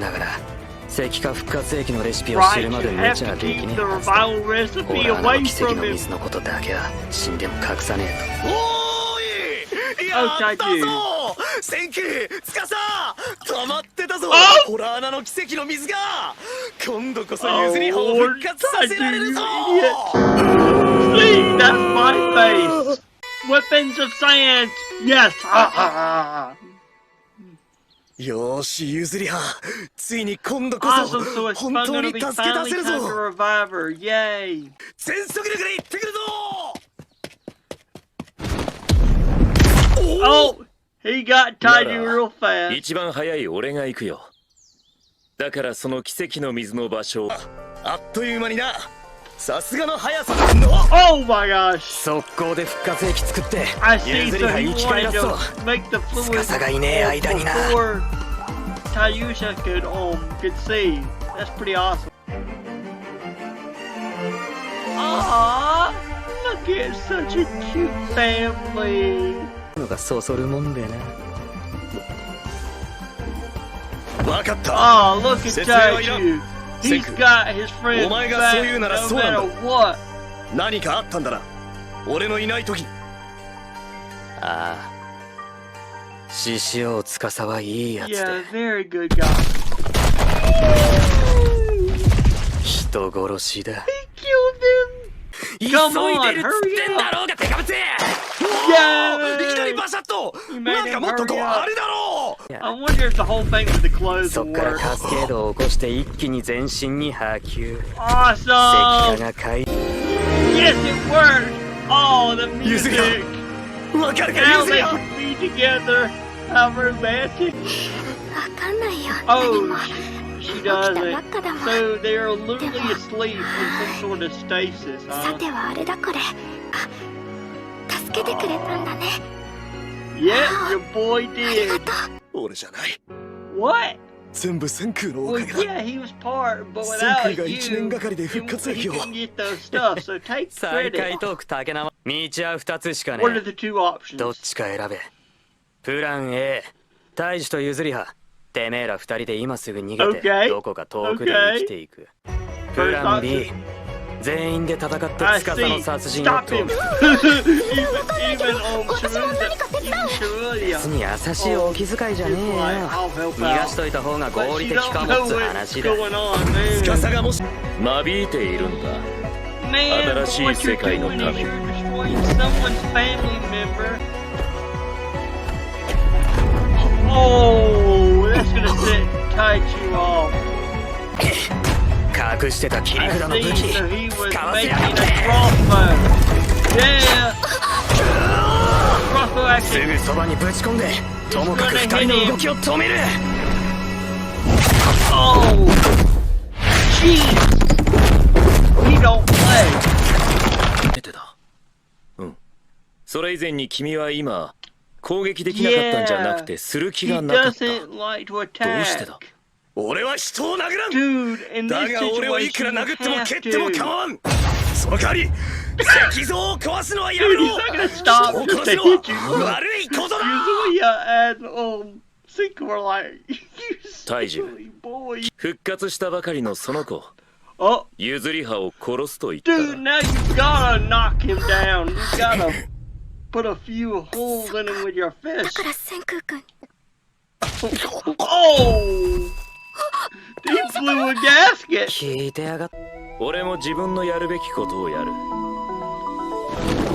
だから石化復活液のレシピを知るまで無茶はできねえはずだ。ホラーの奇跡の水のことだけは死んでも隠さねえと。おーい、やったぞ千空司、止まってたぞ。ホラー穴の奇跡の水が今度こそゆずり葉を復活させられるぞ。 See, that's my face. Weapons of science. Yes. よーし、ゆずり葉、ついに今度こそ Awesome. So it's 本 fun 当 gonna に be 助け出 finally せる time to ぞ。 revive her. Yay. 全速力で行ってくるぞ。 Oh, he got tied you real fast. 一番早い俺が行くよ。だからその奇跡の水の場所を。あっという間にな。さすがの速さ。 Oh my gosh. 速攻で復活液作って I see. ゆずり So 葉 he 生き返 wanted らすぞ。 to make the fluid 司がいねえ間にな。 before Tayusha could see. That's pretty awesome. Aww, look at such a cute family. のがそそるもんでな。わかった。 Oh, look at 説明はいらん。 Taiju. He's got his friends お前が back そう言うなら no そうなんだ。 matter what. 何かあったんだな。俺のいない時に。ああ、獅子王司はいいやつで Yeah, very good guy. 人殺しだ。 He killed him. 急い Come on, でるっつってんだ hurry ろうが、テカブツ。 Yay! いきなりバシャッと。 You made なんか him もっとこう hurry up. あれだろう。 I wonder if the whole thing with the clothes そ will っから work. カスケードを起こして一気に全身に波及。石 Awesome! 化が回 Yes, it worked! Oh, the music! わかるか、 Now ゆずり they 葉。 can be together. How romantic! わかんないよ。 Oh, 何も she 起きたば doesn't. っかだもん。 So they're literally asleep in some sort of stasis, さ huh? てはあれだこれ。あ、助けてくれたんだね。 Yeah, your boy ありが did. とう。俺じゃない。 What? 全部千空のお Well, かげだ。 yeah, he was part, but 千 without 空が you, 一年がかりで he 復活液を。 couldn't get those stuff. So take 再 credit. 開トーク竹縄。道は二つしかね What are え。 the two どっ options? ちか選べ。プラン A、大樹とゆずり葉。てめえら二人で今すぐ逃げて Okay. どこか遠くで生きていく。プラン B、全員で戦って I 司の see. 殺人を Stop 止 him. め even Shibuya. 別に優しいお気遣いじゃねえよ。 I'll help 逃が out. しといた方が But 合 she 理的 don't かもっ know つ what's 話だ。 going on, 司がもし。間引いているんだ。 man. Man, 新しい what you're 世界の doing た is めに。 you're destroying someone's family member. Oh, that's gonna set Taichu off. 隠してた切り I 札の武 see. 器 So he was 使わせ making やが a って。 crossbow. Yeah. Crossbow す action. ぐそばにぶち込んでともかく二人の動きを止める。 Oh, jeez. He don't play. 出てた。うん。それ以前に君は今攻撃できなかったんじゃなくてする気 He がなかった。ど doesn't like to うして attack. だ。俺は人を殴らん。 Dude, in だ this が俺をいくら situation, you 殴っても have 蹴っても to. 構わん。その代わり石像を壊すのはやめ Dude, ろ。 he's not gonna stop 人を just 殺 to すの hit you. は悪いことだ。 Yuzuya and Seiko were like, you Taiju. silly boy. 復活したばかりのその子、 Oh, ゆずり葉を殺すと言った dude, ら。 now you gotta knock him down. You gotta put a few holes in him with your だ fist. から千空くん。 Oh! He blew a gasket. 聞いてやがっ。俺も自分のやるべきことをやる。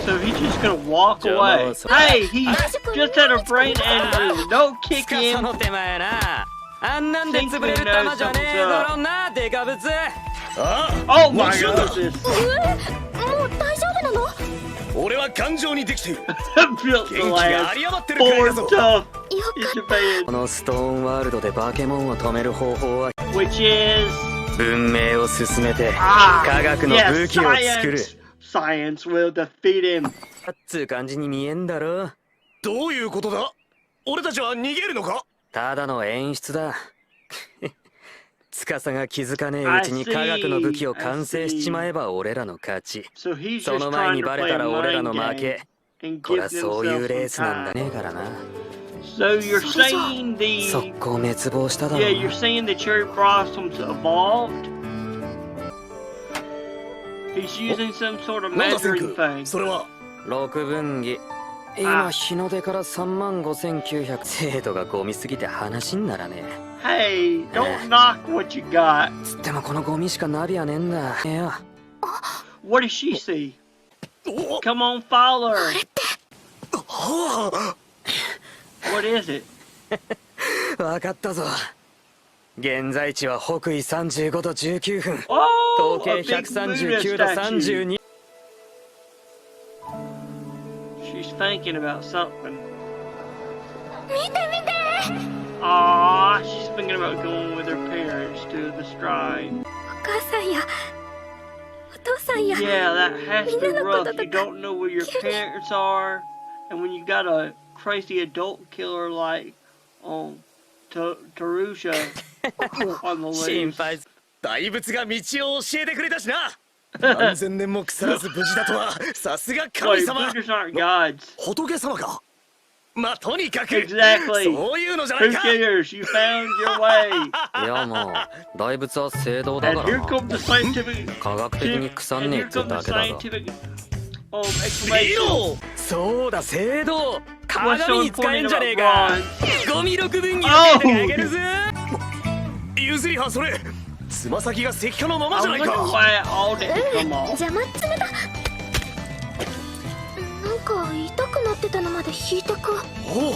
So he's just gonna walk away. Hey, he just had a brain aneurysm. Don't kick 司 him. の手前な。あんなんで潰れる玉じゃねえだろうな、デカブツ。あ Oh あ、も my ちろんだ。 goodness. もう大丈夫なの？俺は頑丈にできている。 Built 元 the 気が有 last り余ってるくらい four だぞ。 tough よか in こ Japan, のストーンワールドでバケモンを止める方法は which is 文明を進めて科学の武器を作る。 Science will defeat him. つう感じに見えんだろ。どういうことだ。俺たちは逃げるのか。ただの演出だ。司が気づかねえうちに科学の武器を完成しちまえば俺らの勝ち。 So he's そ just の前 trying に to バレ play た a ら俺らの mind 負け。 game and これ give はそういう himself レー some スなんだ time. ねえからな。So you're saying the 速攻滅亡しただろ yeah, う you're saying the cherry blossoms evolved? He's using some sort of なんだセン measuring ク thing. それは6分儀今日の出から35,900精度がゴミすぎて話にならね Hey, don't knock what you got. えつってもこのゴミしかナビはねえんだいや What does she see? Come on, follow her. What is it? わかったぞ現在地は北緯35度19分 Oh, 東 a 経 big Buddha 139度 statue. 32 She's thinking about something. 見て見て Aw, she's thinking about going with her parents to the shrine. お母さんやお父さんや Yeah, that has to be みんなのこと rough. と You か don't know where your parents are, and when you got a crazy adult killer like Tarusha on the 心 loose. 配大仏が道を教えてくれたしな何千年も腐らず無事だとはさすが神 Wait, 様 Buddhas aren't gods. 仏様かまあとにかく Exactly. そういうのじゃない Who か cares? You found your way. いやもう大仏は聖堂だ And か here ら comes the scientific. 科学的に腐ん And ねえ here っつう comes だ the けだぞ scientific 見 explanation. ろそうだ聖堂 What's 鏡 so に使え important んじゃねえ about か bronze? ゴミ6分儀を入れてあげるぜ譲りはそれつま先が石化のまま I じゃ was ない wondering か why it all didn't come off. 邪魔っつめだなんか痛くなってたのまで引いてくおお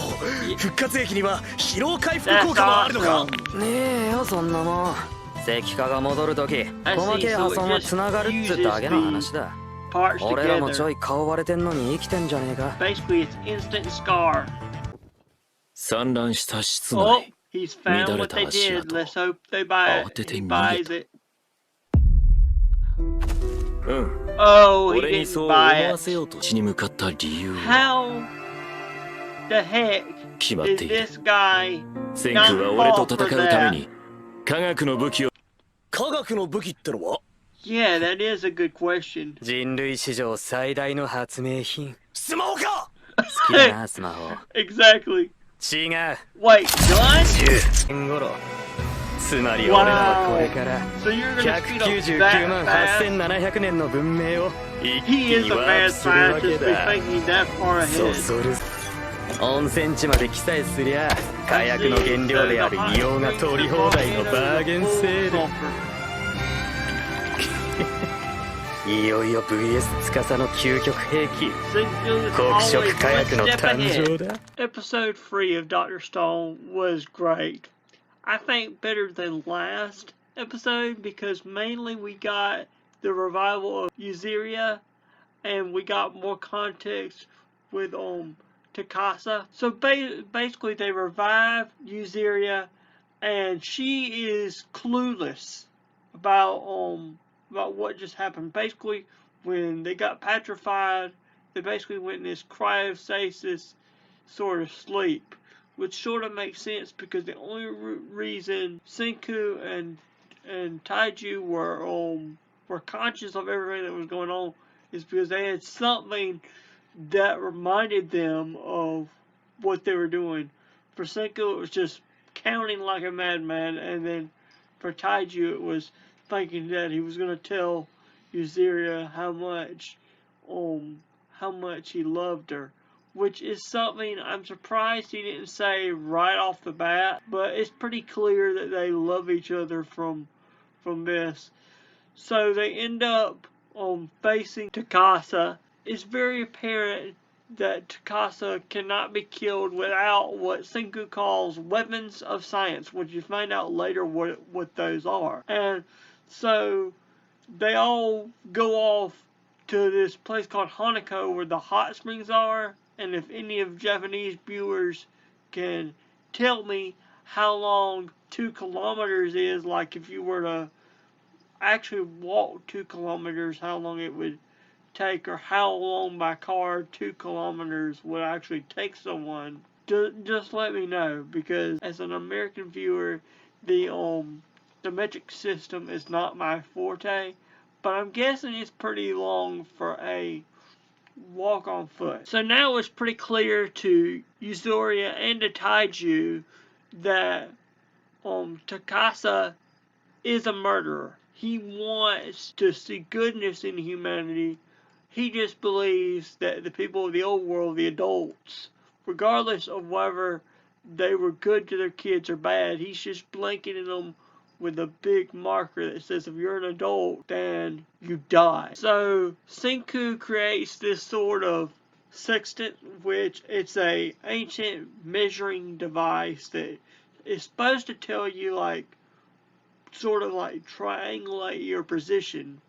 復活液には疲労回復 That's 効果もあるのか awesome. ねえよそんなもん石化が戻るとき細けい破損はつながるっつうだけの話だ Parts 俺らもちょ together. い顔割れてんのに生きてんじゃねえか Basically, it's instant scar. 散乱した室 Oh, 内 he's found what they did. Let's hope they buy it. He buys it. うん Oh, he 俺に didn't そう思 buy わ it. せようと地に向かった理由は How the heck 決まっ did ている this guy センクは俺と戦うために科学の武器を科学の武器ってのは Yeah, that is a good question. 人類史上最大の発明品スマホか好きだなスマホ Exactly. 違う Wait, gun? 年頃つまり俺らはこれから So you're gonna speed up 199万 that fast? 8700年の文明を一気 He is に a ワー mad プするわけ scientist for だ thinking that far そ ahead. そる温泉地まで来さえすりゃ火薬の原料である硫黄が取り放題のバーゲンセールいよいよ VS 司の究極兵器 黒色火薬の誕生だ Episode 3 of Dr. Stone was great. I think better than last episode because mainly we got the revival of Euzeria and we got more context with Takasa. So basically they revive Euzeria and she is clueless about what just happened. Basically, when they got petrified, they basically went in this cryostasis sort of sleep, which sort of makes sense because the only reason Senku and Taiju were conscious of everything that was going on is because they had something that reminded them of what they were doing. For Senku, it was just counting like a madman, and then for Taiju, it was thinking that he was going to tell Euzeria how much he loved her, which is something I'm surprised he didn't say right off the bat, but it's pretty clear that they love each other from this. So they end up facing Takasa. It's very apparent that Takasa cannot be killed without what Senku calls weapons of science, which you find out later what those are. And so they all go off to this place called Hanako where the hot springs are. And if any of Japanese viewers can tell me how long 2 kilometers is, like if you were to actually walk 2 kilometers, how long it would take, or how long by car 2 kilometers would actually take someone, just let me know, because as an American viewer, the metric system is not my forte, but I'm guessing it's pretty long for a walk on foot. So now it's pretty clear to Yuzuria and to Taiju that Takasa is a murderer. He wants to see goodness in humanity. He just believes that the people of the old world, the adults, regardless of whether they were good to their kids or bad, he's just blanketing them with a big marker that says if you're an adult, then you die. So Senku creates this sort of sextant, which it's a ancient measuring device that is supposed to tell you, like, sort of like triangulate your position.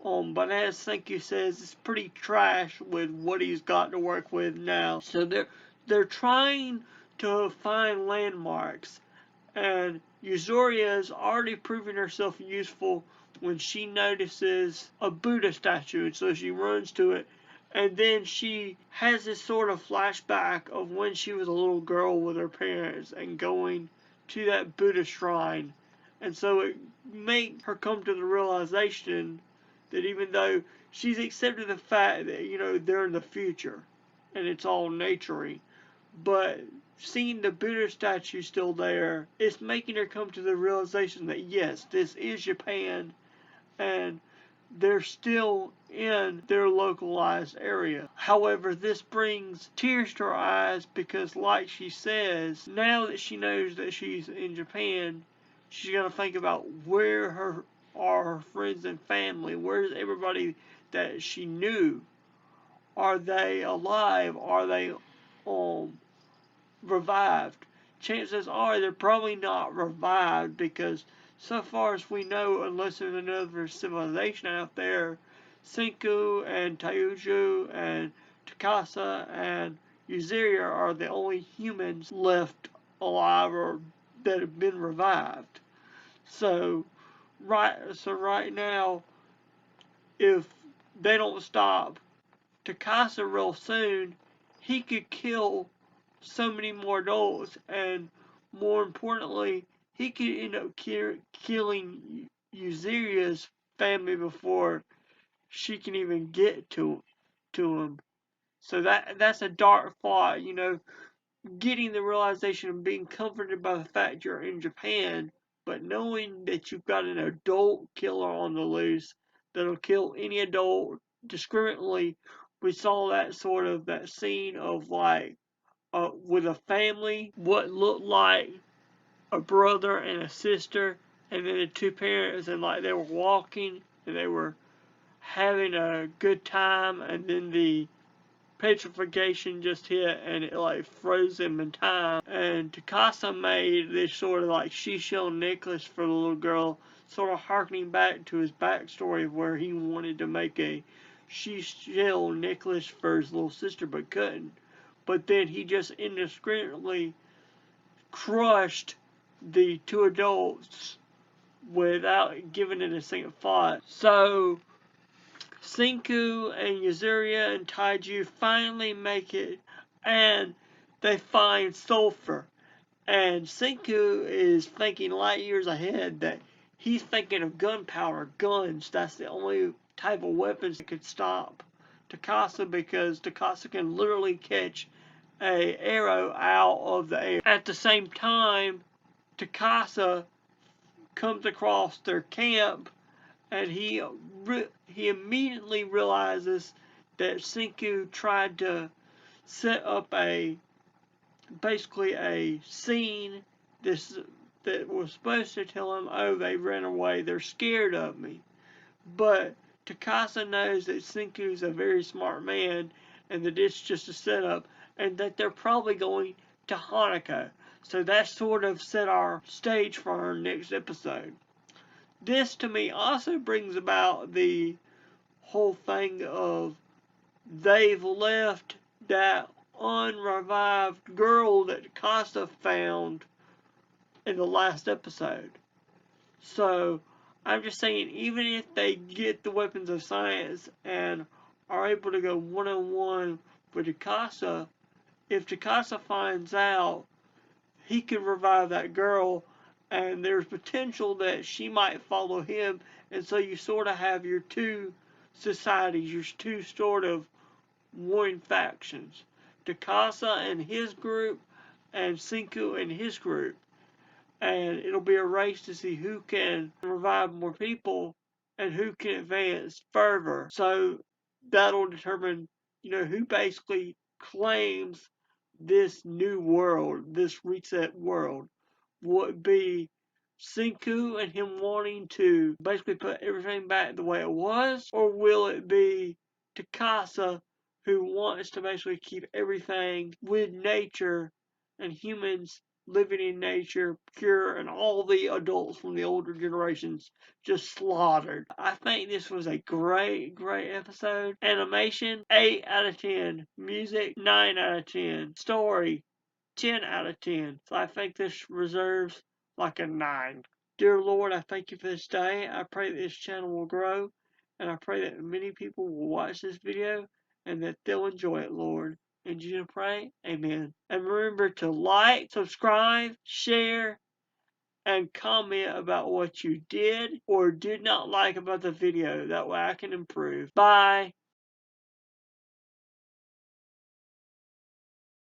But as Senku says, it's pretty trash with what he's got to work with now. So they're trying to find landmarks, and Yuzuria's already proven herself useful when she notices a Buddha statue, and so she runs to it. And then she has this sort of flashback of when she was a little girl with her parents and going to that Buddha shrine. And so it makes her come to the realization that even though she's accepted the fact that, you know, they're in the future and it's all naturey, but seeing the Buddha statue still there, it's making her come to the realization that yes, this is Japan and they're still in their localized area. However, this brings tears to her eyes because, like she says, now that she knows that she's in Japan, she's going to think about where are her friends and family. Where's everybody that she knew? Are they alive? Are they revived? Chances are they're probably not revived because so far as we know, unless there's another civilization out there, Senku and Taiju and Takasa and Yuzuria are the only humans left alive or that have been revived. So right now, if they don't stop Takasa real soon, he could kill so many more adults, and more importantly, he could end up killing Yuzuria's family before she can even get to him. So that's a dark thought, you know, getting the realization of being comforted by the fact you're in Japan, but knowing that you've got an adult killer on the loose that'll kill any adult discriminately. We saw that scene of like with a family, what looked like a brother and a sister, and then the two parents, and like they were walking and they were having a good time, and then the petrification just hit and it like froze them in time. And Takasa made this sort of like seashell necklace for the little girl, sort of harkening back to his backstory of where he wanted to make a seashell necklace for his little sister but couldn't. But then he just indiscriminately crushed the two adults without giving it a single thought. So Senku and Yuzuria and Taiju finally make it, and they find sulfur. And Senku is thinking light years ahead, that he's thinking of gunpowder, guns. That's the only type of weapons that could stop Takasa, because Takasa can literally catch a arrow out of the air. At the same time, Takasa comes across their camp, and he immediately realizes that Senku tried to set up basically a scene that was supposed to tell him, oh, they ran away, they're scared of me. But Takasa knows that Senku's a very smart man, and that it's just a setup, and that they're probably going to Hanako. So that sort of set our stage for our next episode. This, to me, also brings about the whole thing of they've left that unrevived girl that Costa found in the last episode. So, I'm just saying, even if they get the weapons of science and are able to go one-on-one with Takasa, if Takasa finds out, he can revive that girl, and there's potential that she might follow him, and so you sort of have your two societies, your two sort of warring factions. Dokutā and his group, and Senku and his group. And it'll be a race to see who can revive more people and who can advance further. So that'll determine, who basically claims this new world, this reset world. Will it be Senku and him wanting to basically put everything back the way it was? Or will it be Dokutā who wants to basically keep everything with nature and humans living in nature, pure, and all the adults from the older generations just slaughtered? I think this was a great, great episode. Animation, 8 out of 10. Music, 9 out of 10. Story, 10 out of 10. So I think this reserves like a 9. Dear Lord, I thank you for this day. I pray that this channel will grow, and I pray that many people will watch this video and that they'll enjoy it, Lord. In Jesus' pray, amen. And remember to like, subscribe, share, and comment about what you did or did not like about the video. That way I can improve. Bye.